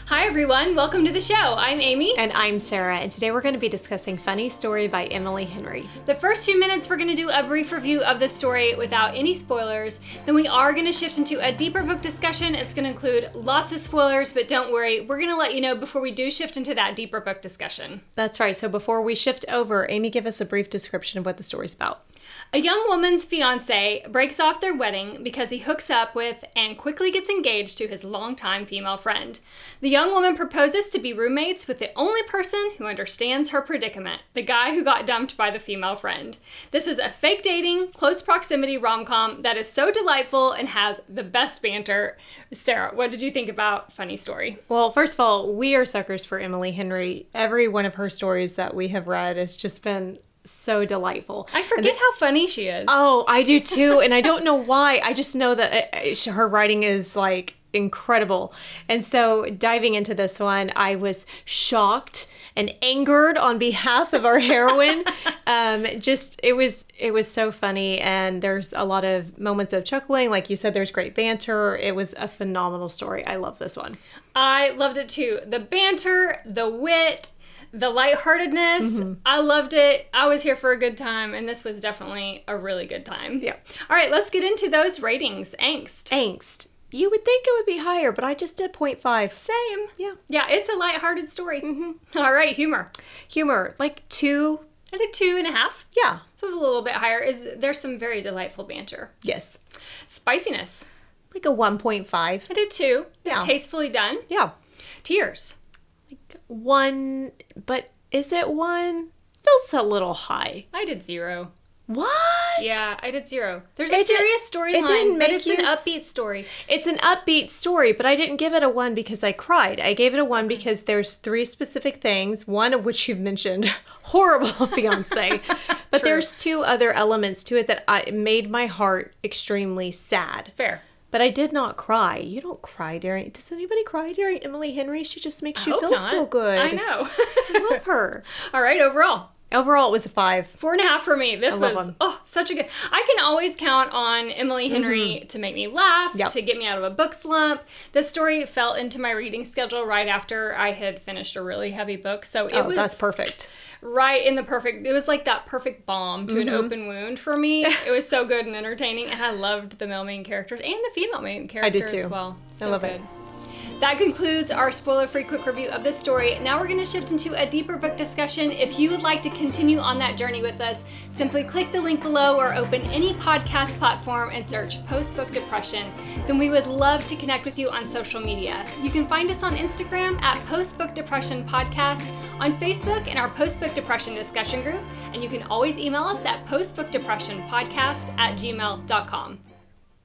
Hi everyone, welcome to the show. I'm Amy. And I'm Sarah, and today we're going to be discussing Funny Story by Emily Henry. The first few minutes we're going to do a brief review of the story without any spoilers. Then we are going to shift into a deeper book discussion. It's going to include lots of spoilers, but don't worry, we're going to let you know before we do shift into that deeper book discussion. That's right, so before we shift over, Amy, give us a brief description of what the story's about. A young woman's fiance breaks off their wedding because he hooks up with and quickly gets engaged to his longtime female friend. The young woman proposes to be roommates with the only person who understands her predicament, the guy who got dumped by the female friend. This is a fake dating, close proximity rom-com that is so delightful and has the best banter. Sarah, what did you think about Funny Story? Well, first of all, we are suckers for Emily Henry. Every one of her stories that we have read has just been so delightful. I forget how funny she is. Oh, I do too, and I don't know why. I just know that her writing is like incredible. And so diving into this one, I was shocked and angered on behalf of our heroine. It was so funny, and there's a lot of moments of chuckling. Like you said, there's great banter. It was a phenomenal story. I love this one. I loved it too. The banter, the wit, the lightheartedness, I loved it. I was here for a good time, and this was definitely a really good time. Yeah. All right, let's get into those ratings. Angst. You would think it would be higher, but I just did 0.5. Same. Yeah. Yeah, it's a lighthearted story. All right, humor. Humor, like 2. I did 2.5. Yeah. So it's a little bit higher. There's some very delightful banter. Yes. Spiciness. Like a 1.5. I did 2. It's Yeah. tastefully done. Yeah. Tears. 1, but is it 1? Feels a little high. I did 0. What? Yeah, I did 0. There's a serious storyline, but it's an upbeat story. It's an upbeat story, but I didn't give it a 1 because I cried. I gave it a 1 because there's 3 specific things, one of which you've mentioned, horrible fiance. But True. there's 2 other elements to it that made my heart extremely sad. Fair. But I did not cry. You don't cry during... Does anybody cry during Emily Henry? She just makes you feel so good. I know. I love her. All right, overall. Overall, it was a 5. 4.5 for me. This was such a good. I can always count on Emily Henry to make me laugh, to get me out of a book slump. This story fell into my reading schedule right after I had finished a really heavy book, so it was that's perfect. Right in the perfect. It was like that perfect balm to an open wound for me. It was so good and entertaining, and I loved the male main characters and the female main character I did too. as well. So I love good. it. That concludes our spoiler-free quick review of this story. Now we're going to shift into a deeper book discussion. If you would like to continue on that journey with us, simply click the link below or open any podcast platform and search Post-Book Depression. Then we would love to connect with you on social media. You can find us on Instagram at Post-Book Depression Podcast, on Facebook in our Post-Book Depression discussion group, and you can always email us at postbookdepressionpodcast@gmail.com.